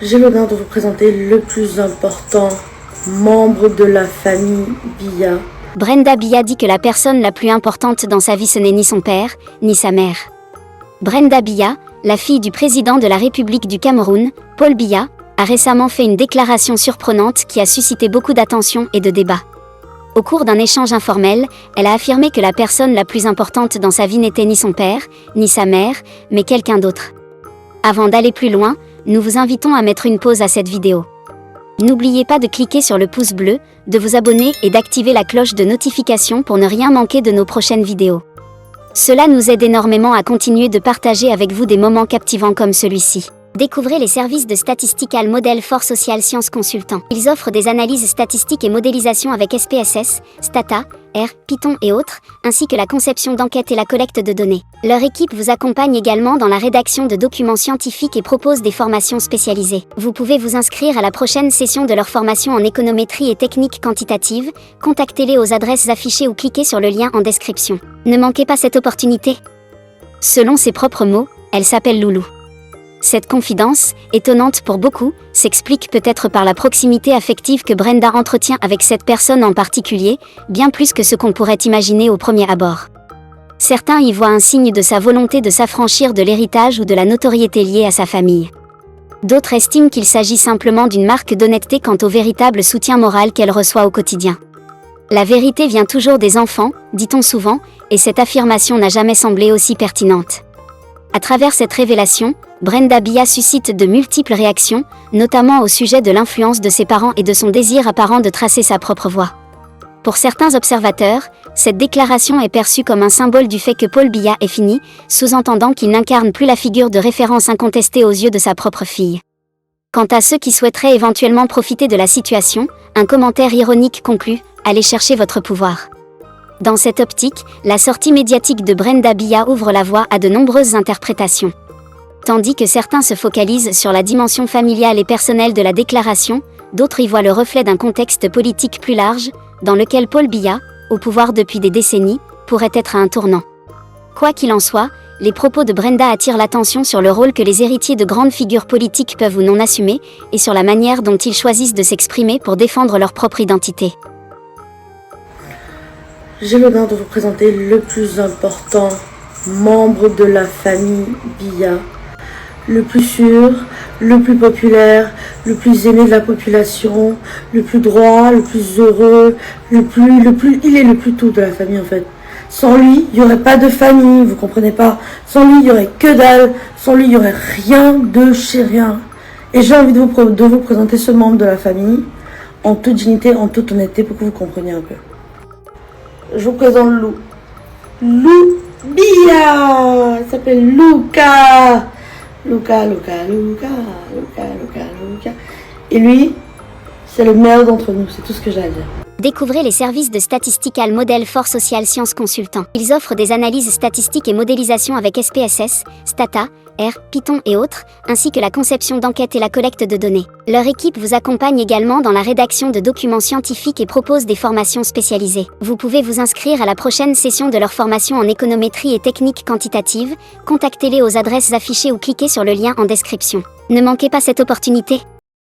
J'ai l'honneur de vous présenter le plus important membre de la famille Biya. Brenda Biya dit que la personne la plus importante dans sa vie ce n'est ni son père, ni sa mère. Brenda Biya, la fille du président de la République du Cameroun, Paul Biya, a récemment fait une déclaration surprenante qui a suscité beaucoup d'attention et de débats. Au cours d'un échange informel, elle a affirmé que la personne la plus importante dans sa vie n'était ni son père, ni sa mère, mais quelqu'un d'autre. Avant d'aller plus loin, nous vous invitons à mettre une pause à cette vidéo. N'oubliez pas de cliquer sur le pouce bleu, de vous abonner et d'activer la cloche de notification pour ne rien manquer de nos prochaines vidéos. Cela nous aide énormément à continuer de partager avec vous des moments captivants comme celui-ci. Découvrez les services de Statistical Model for Social Science Consultant. Ils offrent des analyses statistiques et modélisation avec SPSS, Stata, R, Python et autres, ainsi que la conception d'enquêtes et la collecte de données. Leur équipe vous accompagne également dans la rédaction de documents scientifiques et propose des formations spécialisées. Vous pouvez vous inscrire à la prochaine session de leur formation en économétrie et techniques quantitatives. Contactez-les aux adresses affichées ou cliquez sur le lien en description. Ne manquez pas cette opportunité. Selon ses propres mots, elle s'appelle Loulou. Cette confidence, étonnante pour beaucoup, s'explique peut-être par la proximité affective que Brenda entretient avec cette personne en particulier, bien plus que ce qu'on pourrait imaginer au premier abord. Certains y voient un signe de sa volonté de s'affranchir de l'héritage ou de la notoriété liée à sa famille. D'autres estiment qu'il s'agit simplement d'une marque d'honnêteté quant au véritable soutien moral qu'elle reçoit au quotidien. La vérité vient toujours des enfants, dit-on souvent, et cette affirmation n'a jamais semblé aussi pertinente. À travers cette révélation, Brenda Biya suscite de multiples réactions, notamment au sujet de l'influence de ses parents et de son désir apparent de tracer sa propre voie. Pour certains observateurs, cette déclaration est perçue comme un symbole du fait que Paul Biya est fini, sous-entendant qu'il n'incarne plus la figure de référence incontestée aux yeux de sa propre fille. Quant à ceux qui souhaiteraient éventuellement profiter de la situation, un commentaire ironique conclut « Allez chercher votre pouvoir ». Dans cette optique, la sortie médiatique de Brenda Biya ouvre la voie à de nombreuses interprétations. Tandis que certains se focalisent sur la dimension familiale et personnelle de la déclaration, d'autres y voient le reflet d'un contexte politique plus large, dans lequel Paul Biya, au pouvoir depuis des décennies, pourrait être à un tournant. Quoi qu'il en soit, les propos de Brenda attirent l'attention sur le rôle que les héritiers de grandes figures politiques peuvent ou non assumer, et sur la manière dont ils choisissent de s'exprimer pour défendre leur propre identité. J'ai l'honneur de vous présenter le plus important membre de la famille Biya. Le plus sûr, le plus populaire, le plus aimé de la population, le plus droit, le plus heureux, il est le plus tout de la famille en fait. Sans lui, il n'y aurait pas de famille, vous comprenez pas. Sans lui, il n'y aurait que dalle. Sans lui, il n'y aurait rien de chez rien. Et j'ai envie de vous présenter ce membre de la famille en toute dignité, en toute honnêteté pour que vous compreniez un peu. Je vous présente Lou. Lou Biya. Elle s'appelle Luca. Luca. Et lui, c'est le meilleur d'entre nous, c'est tout ce que j'ai à dire. Découvrez les services de Statistical Model for Social Science Consultant. Ils offrent des analyses statistiques et modélisation avec SPSS, Stata, R, Python et autres, ainsi que la conception d'enquêtes et la collecte de données. Leur équipe vous accompagne également dans la rédaction de documents scientifiques et propose des formations spécialisées. Vous pouvez vous inscrire à la prochaine session de leur formation en économétrie et techniques quantitatives. Contactez-les aux adresses affichées ou cliquez sur le lien en description. Ne manquez pas cette opportunité.